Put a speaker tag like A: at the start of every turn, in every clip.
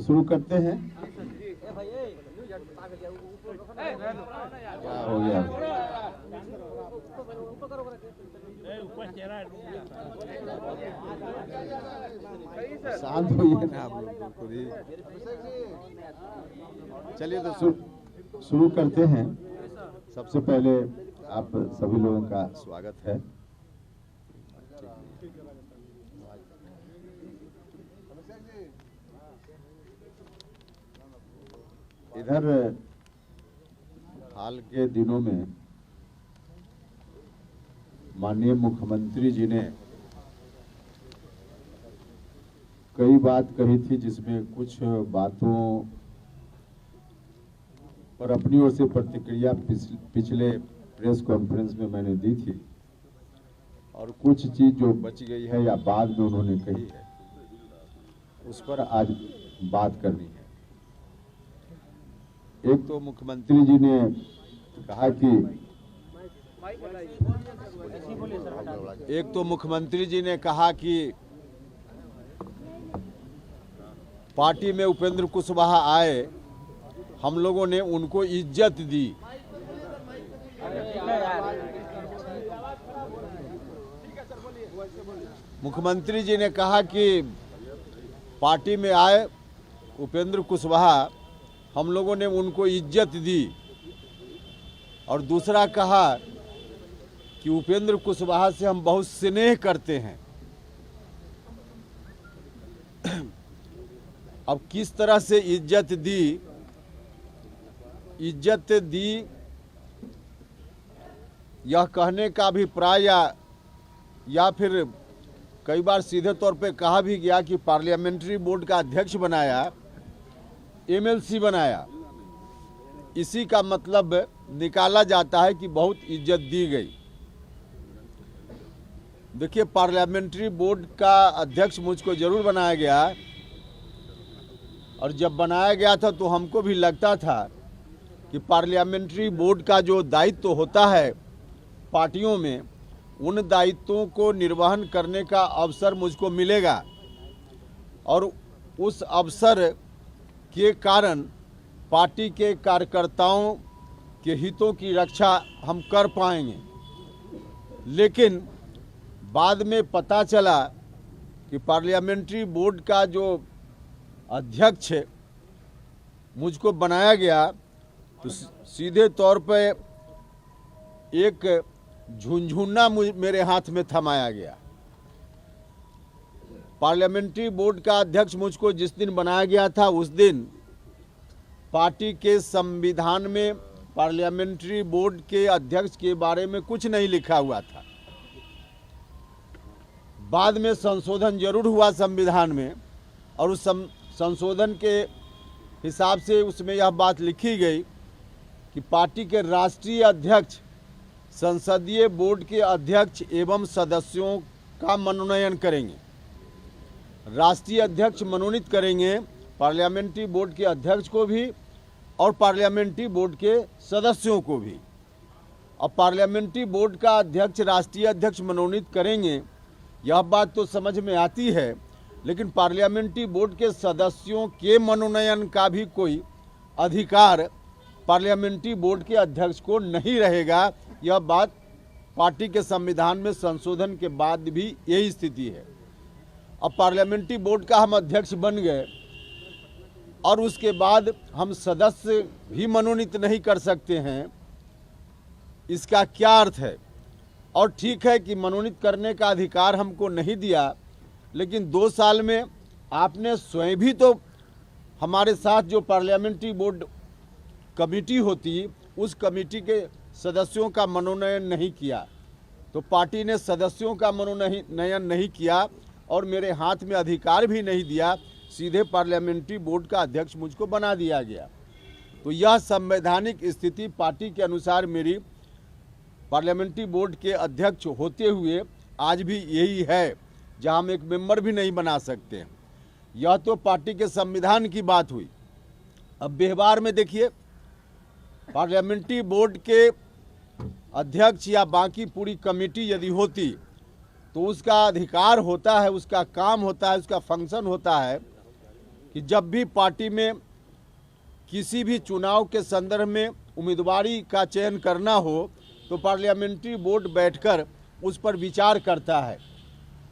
A: शुरू करते हैं। क्या हो गया? शांत होइए ना आप लोग बिल्कुल ही। चलिए तो शुरू करते हैं। सबसे पहले आप सभी लोगों का स्वागत है। इधर हाल के दिनों में माननीय मुख्यमंत्री जी ने कई बात कही थी, जिसमें कुछ बातों पर अपनी ओर से प्रतिक्रिया पिछले प्रेस कॉन्फ्रेंस में मैंने दी थी, और कुछ चीज जो बच गई है या बाद में उन्होंने कही है उस पर आज बात करनी है। एक तो मुख्यमंत्री जी ने कहा कि पार्टी में उपेंद्र कुशवाहा आए, हम लोगों ने उनको इज्जत दी। मुख्यमंत्री जी ने कहा कि पार्टी में आए उपेंद्र कुशवाहा, हम लोगों ने उनको इज्जत दी। और दूसरा कहा कि उपेंद्र कुशवाहा से हम बहुत स्नेह करते हैं। अब किस तरह से इज्जत दी यह कहने का अभिप्राय या फिर कई बार सीधे तौर पे कहा भी गया कि पार्लियामेंट्री बोर्ड का अध्यक्ष बनाया, एमएलसी बनाया, इसी का मतलब निकाला जाता है कि बहुत इज्जत दी गई। देखिए, पार्लियामेंट्री बोर्ड का अध्यक्ष मुझको जरूर बनाया गया, और जब बनाया गया था तो हमको भी लगता था कि पार्लियामेंट्री बोर्ड का जो दायित्व होता है पार्टियों में, उन दायित्वों को निर्वहन करने का अवसर मुझको मिलेगा, और उस अवसर के कारण पार्टी के कार्यकर्ताओं के हितों की रक्षा हम कर पाएंगे। लेकिन बाद में पता चला कि पार्लियामेंट्री बोर्ड का जो अध्यक्ष मुझको बनाया गया, तो सीधे तौर पे एक झुनझुना मेरे हाथ में थमाया गया। पार्लियामेंट्री बोर्ड का अध्यक्ष मुझको जिस दिन बनाया गया था, उस दिन पार्टी के संविधान में पार्लियामेंट्री बोर्ड के अध्यक्ष के बारे में कुछ नहीं लिखा हुआ था। बाद में संशोधन जरूर हुआ संविधान में, और उस संशोधन के हिसाब से उसमें यह बात लिखी गई कि पार्टी के राष्ट्रीय अध्यक्ष संसदीय बोर्ड के अध्यक्ष एवं सदस्यों का मनोनयन करेंगे। राष्ट्रीय अध्यक्ष मनोनीत करेंगे पार्लियामेंट्री बोर्ड के अध्यक्ष को भी और पार्लियामेंट्री बोर्ड के सदस्यों को भी। अब पार्लियामेंट्री बोर्ड का अध्यक्ष राष्ट्रीय अध्यक्ष मनोनीत करेंगे, यह बात तो समझ में आती है, लेकिन पार्लियामेंट्री बोर्ड के सदस्यों के मनोनयन का भी कोई अधिकार पार्लियामेंट्री बोर्ड के अध्यक्ष को नहीं रहेगा। यह बात पार्टी के संविधान में संशोधन के बाद भी यही स्थिति है। अब पार्लियामेंट्री बोर्ड का हम अध्यक्ष बन गए, और उसके बाद हम सदस्य भी मनोनीत नहीं कर सकते हैं, इसका क्या अर्थ है? और ठीक है कि मनोनीत करने का अधिकार हमको नहीं दिया, लेकिन 2 साल में आपने स्वयं भी तो हमारे साथ जो पार्लियामेंट्री बोर्ड कमेटी होती, उस कमेटी के सदस्यों का मनोनयन नहीं किया। तो पार्टी ने सदस्यों का मनोनयन नहीं किया और मेरे हाथ में अधिकार भी नहीं दिया, सीधे पार्लियामेंट्री बोर्ड का अध्यक्ष मुझको बना दिया गया। तो यह संवैधानिक स्थिति पार्टी के अनुसार मेरी पार्लियामेंट्री बोर्ड के अध्यक्ष होते हुए आज भी यही है, जहां हम एक मेंबर भी नहीं बना सकते। यह तो पार्टी के संविधान की बात हुई। अब व्यवहार में देखिए, पार्लियामेंट्री बोर्ड के अध्यक्ष या बाकी पूरी कमेटी यदि होती तो उसका अधिकार होता है, उसका काम होता है, उसका फंक्शन होता है कि जब भी पार्टी में किसी भी चुनाव के संदर्भ में उम्मीदवारी का चयन करना हो तो पार्लियामेंट्री बोर्ड बैठकर उस पर विचार करता है।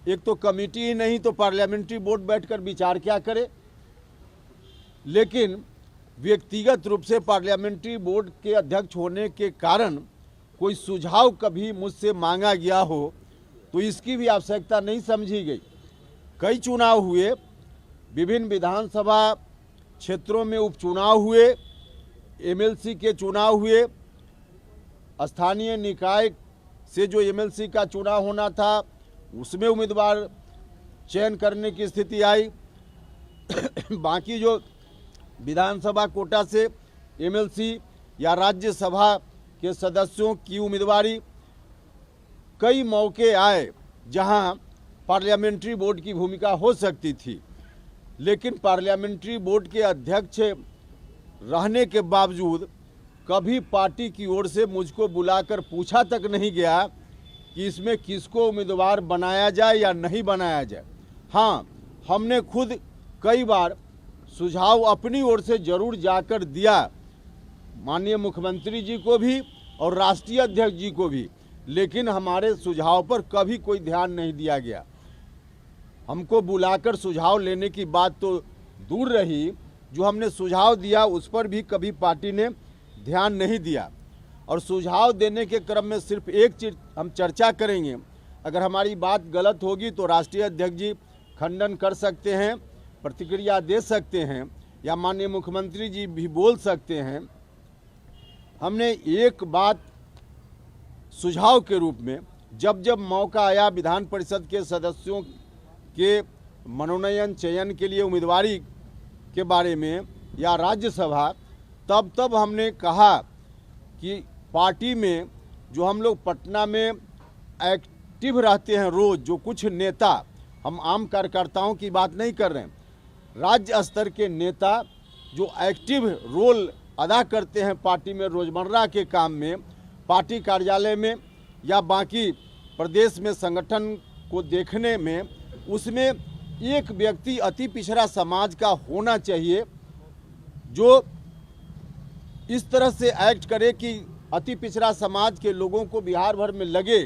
A: एक तो कमेटी ही नहीं तो पार्लियामेंट्री बोर्ड बैठकर विचार क्या करे। लेकिन व्यक्तिगत रूप से पार्लियामेंट्री बोर्ड के अध्यक्ष होने के कारण कोई सुझाव कभी मुझसे मांगा गया हो तो इसकी भी आवश्यकता नहीं समझी गई। कई चुनाव हुए, विभिन्न विधानसभा क्षेत्रों में उपचुनाव हुए, एमएलसी के चुनाव हुए, स्थानीय निकाय से जो एमएलसी का चुनाव होना था उसमें उम्मीदवार चयन करने की स्थिति आई। बाकी जो विधानसभा कोटा से एमएलसी या राज्यसभा के सदस्यों की उम्मीदवारी, कई मौके आए जहां पार्लियामेंट्री बोर्ड की भूमिका हो सकती थी, लेकिन पार्लियामेंट्री बोर्ड के अध्यक्ष रहने के बावजूद कभी पार्टी की ओर से मुझको बुलाकर पूछा तक नहीं गया कि इसमें किसको उम्मीदवार बनाया जाए या नहीं बनाया जाए। हाँ, हमने खुद कई बार सुझाव अपनी ओर से जरूर जाकर दिया, माननीय मुख्यमंत्री जी को भी और राष्ट्रीय अध्यक्ष जी को भी, लेकिन हमारे सुझाव पर कभी कोई ध्यान नहीं दिया गया। हमको बुलाकर सुझाव लेने की बात तो दूर रही, जो हमने सुझाव दिया उस पर भी कभी पार्टी ने ध्यान नहीं दिया। और सुझाव देने के क्रम में सिर्फ एक चीज हम चर्चा करेंगे, अगर हमारी बात गलत होगी तो राष्ट्रीय अध्यक्ष जी खंडन कर सकते हैं, प्रतिक्रिया दे सकते हैं, या माननीय मुख्यमंत्री जी भी बोल सकते हैं। हमने एक बात सुझाव के रूप में जब जब मौका आया विधान परिषद के सदस्यों के मनोनयन चयन के लिए उम्मीदवारी के बारे में या राज्यसभा, तब तब हमने कहा कि पार्टी में जो हम लोग पटना में एक्टिव रहते हैं रोज़, जो कुछ नेता, हम आम कार्यकर्ताओं की बात नहीं कर रहे हैं, राज्य स्तर के नेता जो एक्टिव रोल अदा करते हैं पार्टी में रोज़मर्रा के काम में, पार्टी कार्यालय में या बाकी प्रदेश में संगठन को देखने में, उसमें एक व्यक्ति अति पिछड़ा समाज का होना चाहिए जो इस तरह से एक्ट करे कि अति पिछड़ा समाज के लोगों को बिहार भर में लगे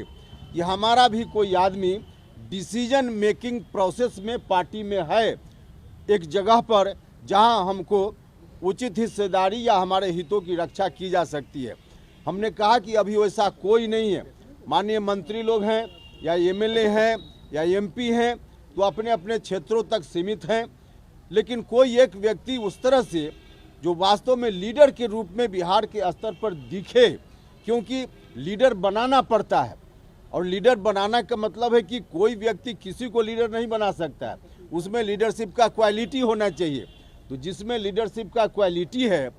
A: कि हमारा भी कोई आदमी डिसीजन मेकिंग प्रोसेस में पार्टी में है, एक जगह पर जहां हमको उचित हिस्सेदारी या हमारे हितों की रक्षा की जा सकती है। हमने कहा कि अभी वैसा कोई नहीं है। माननीय मंत्री लोग हैं या एमएलए हैं या एमपी हैं तो अपने अपने क्षेत्रों तक सीमित हैं, लेकिन कोई एक व्यक्ति उस तरह से जो वास्तव में लीडर के रूप में बिहार के स्तर पर दिखे, क्योंकि लीडर बनाना पड़ता है और लीडर बनाना का मतलब है कि कोई व्यक्ति किसी को लीडर नहीं बना सकता है, उसमें लीडरशिप का क्वालिटी होना चाहिए। तो जिसमें लीडरशिप का क्वालिटी है,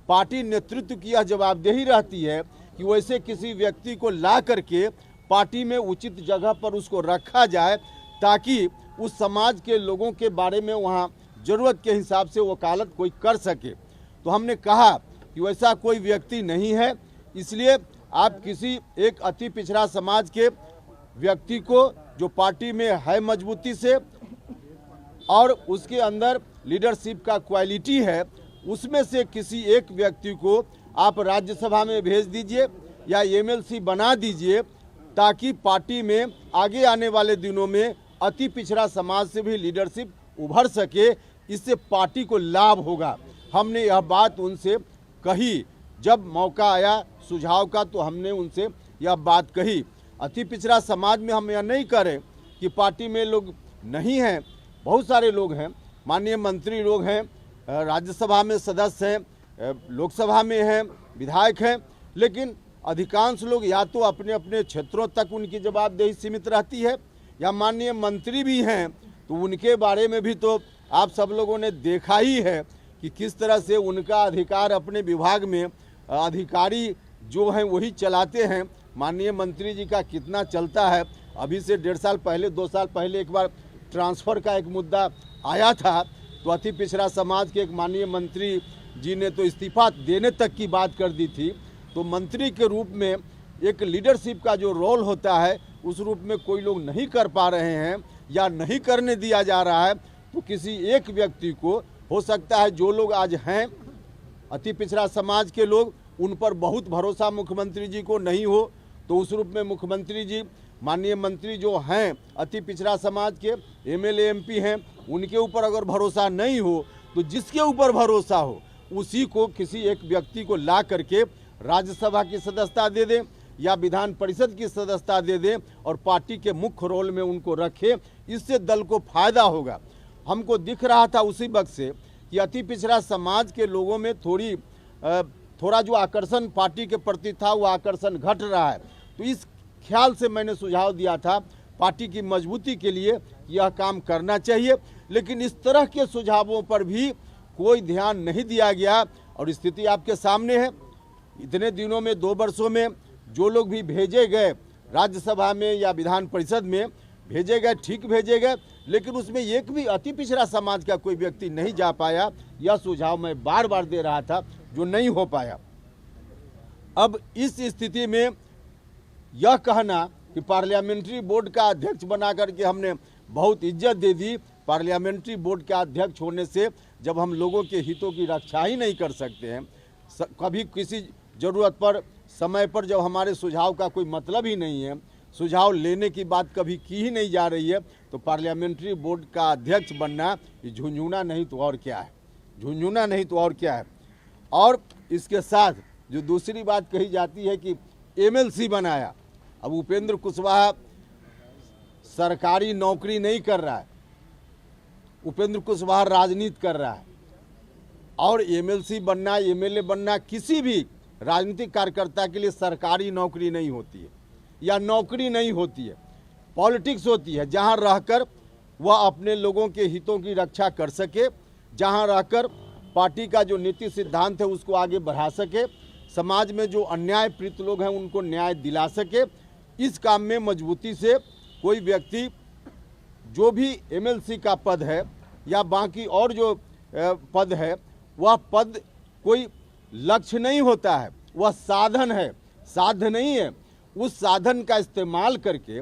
A: पार्टी नेतृत्व की यह जवाबदेही रहती है कि वैसे किसी व्यक्ति को ला करके पार्टी में उचित जगह पर उसको रखा जाए ताकि उस समाज के लोगों के बारे में वहाँ ज़रूरत के हिसाब से वकालत कोई कर सके। तो हमने कहा कि वैसा कोई व्यक्ति नहीं है, इसलिए आप किसी एक अति पिछड़ा समाज के व्यक्ति को जो पार्टी में है मजबूती से और उसके अंदर लीडरशिप का क्वालिटी है, उसमें से किसी एक व्यक्ति को आप राज्यसभा में भेज दीजिए या एमएलसी बना दीजिए ताकि पार्टी में आगे आने वाले दिनों में अति पिछड़ा समाज से भी लीडरशिप उभर सके, इससे पार्टी को लाभ होगा। हमने यह बात उनसे कही, जब मौका आया सुझाव का तो हमने उनसे यह बात कही। अति पिछड़ा समाज में हम यह नहीं करें कि पार्टी में लोग नहीं हैं, बहुत सारे लोग हैं, माननीय मंत्री लोग हैं, राज्यसभा में सदस्य हैं, लोकसभा में हैं, विधायक हैं, लेकिन अधिकांश लोग या तो अपने अपने क्षेत्रों तक उनकी जवाबदेही सीमित रहती है या माननीय मंत्री भी हैं तो उनके बारे में भी तो आप सब लोगों ने देखा ही है कि किस तरह से उनका अधिकार अपने विभाग में अधिकारी जो हैं वही चलाते हैं। माननीय मंत्री जी का कितना चलता है, अभी से 1.5 साल पहले 2 साल पहले एक बार ट्रांसफ़र का एक मुद्दा आया था तो अति पिछड़ा समाज के एक माननीय मंत्री जी ने तो इस्तीफा देने तक की बात कर दी थी। तो मंत्री के रूप में एक लीडरशिप का जो रोल होता है उस रूप में कोई लोग नहीं कर पा रहे हैं या नहीं करने दिया जा रहा है, तो किसी एक व्यक्ति को हो सकता है जो लोग आज हैं अति पिछड़ा समाज के लोग, उन पर बहुत भरोसा मुख्यमंत्री जी को नहीं हो, तो उस रूप में मुख्यमंत्री जी माननीय मंत्री जो हैं अति पिछड़ा समाज के एमएलए एमपी हैं, उनके ऊपर अगर भरोसा नहीं हो तो जिसके ऊपर भरोसा हो उसी को किसी एक व्यक्ति को ला करके राज्यसभा की सदस्यता दे दें या विधान परिषद की सदस्यता दे दें और पार्टी के मुख्य रोल में उनको रखें। इससे दल को फायदा होगा। हमको दिख रहा था उसी वक्त से कि अति पिछड़ा समाज के लोगों में थोड़ा जो आकर्षण पार्टी के प्रति था वो आकर्षण घट रहा है। तो इस ख्याल से मैंने सुझाव दिया था पार्टी की मजबूती के लिए यह काम करना चाहिए, लेकिन इस तरह के सुझावों पर भी कोई ध्यान नहीं दिया गया और स्थिति आपके सामने है। इतने दिनों में 2 वर्षों में जो लोग भी भेजे गए राज्यसभा में या विधान परिषद में भेजे गए, ठीक भेजे गए, लेकिन उसमें एक भी अति पिछड़ा समाज का कोई व्यक्ति नहीं जा पाया। यह सुझाव मैं बार बार दे रहा था जो नहीं हो पाया। अब इस स्थिति में यह कहना कि पार्लियामेंट्री बोर्ड का अध्यक्ष बना करके हमने बहुत इज्जत दे दी, पार्लियामेंट्री बोर्ड का अध्यक्ष होने से जब हम लोगों के हितों की रक्षा ही नहीं कर सकते हैं, कभी किसी ज़रूरत पर समय पर जब हमारे सुझाव का कोई मतलब ही नहीं है, सुझाव लेने की बात कभी की ही नहीं जा रही है, तो पार्लियामेंट्री बोर्ड का अध्यक्ष बनना ये झुंझुना नहीं तो और क्या है, झुंझुना नहीं तो और क्या है। और इसके साथ जो दूसरी बात कही जाती है कि एमएलसी बनाया। अब उपेंद्र कुशवाहा सरकारी नौकरी नहीं कर रहा है, उपेंद्र कुशवाहा राजनीति कर रहा है और एमएलसी बनना, एमएलए बनना किसी भी राजनीतिक कार्यकर्ता के लिए सरकारी नौकरी नहीं होती है या नौकरी नहीं होती है, पॉलिटिक्स होती है, जहां रहकर वह अपने लोगों के हितों की रक्षा कर सके, जहां रहकर पार्टी का जो नीति सिद्धांत है उसको आगे बढ़ा सके, समाज में जो अन्याय पीड़ित लोग हैं उनको न्याय दिला सके। इस काम में मजबूती से कोई व्यक्ति जो भी एमएलसी का पद है या बाकी और जो पद है, वह पद कोई लक्ष्य नहीं होता है, वह साधन है, साध्य नहीं है। उस साधन का इस्तेमाल करके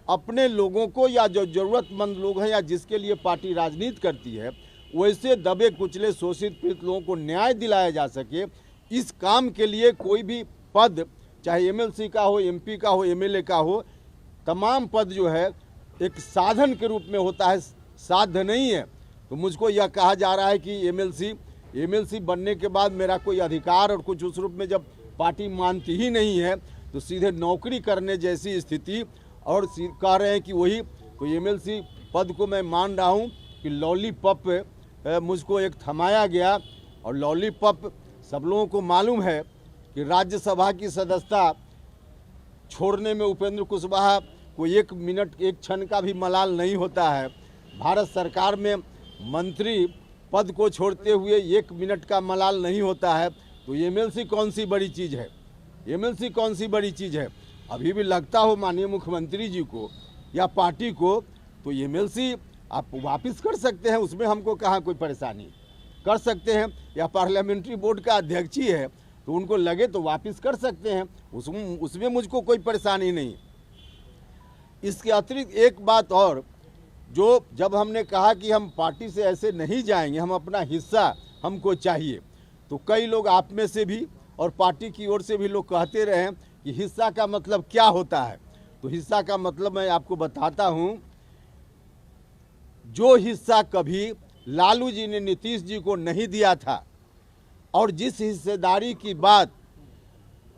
A: अपने लोगों को या जो ज़रूरतमंद लोग हैं या जिसके लिए पार्टी राजनीति करती है वैसे दबे कुचले शोषित पीड़ित लोगों को न्याय दिलाया जा सके, इस काम के लिए कोई भी पद चाहे एमएलसी का हो, एमपी का हो, एमएलए का हो, तमाम पद जो है एक साधन के रूप में होता है, साध्य नहीं है। तो मुझको यह कहा जा रहा है कि एमएलसी बनने के बाद मेरा कोई अधिकार और कुछ उस रूप में जब पार्टी मानती ही नहीं है तो सीधे नौकरी करने जैसी स्थिति, और कह रहे हैं कि वही तो एमएलसी पद को मैं मान रहा हूँ कि लॉलीपॉप मुझको एक थमाया गया। और लॉलीपॉप सब लोगों को मालूम है कि राज्यसभा की सदस्यता छोड़ने में उपेंद्र कुशवाहा को 1 मिनट 1 क्षण का भी मलाल नहीं होता है। भारत सरकार में मंत्री पद को छोड़ते हुए 1 मिनट का मलाल नहीं होता है। तो एमएलसी कौन सी बड़ी चीज़ है, एमएलसी कौन सी बड़ी चीज़ है। अभी भी लगता हो माननीय मुख्यमंत्री जी को या पार्टी को तो एमएलसी आप वापस कर सकते हैं, उसमें हमको कहाँ कोई परेशानी, कर सकते हैं। या पार्लियामेंट्री बोर्ड का अध्यक्ष ही है तो उनको लगे तो वापस कर सकते हैं, उसमें मुझको कोई परेशानी नहीं। इसके अतिरिक्त एक बात और, जो जब हमने कहा कि हम पार्टी से ऐसे नहीं जाएंगे, हम अपना हिस्सा हमको चाहिए, तो कई लोग आप में से भी और पार्टी की ओर से भी लोग कहते रहे कि हिस्सा का मतलब क्या होता है। तो हिस्सा का मतलब मैं आपको बताता हूँ। जो हिस्सा कभी लालू जी ने नीतीश जी को नहीं दिया था और जिस हिस्सेदारी की बात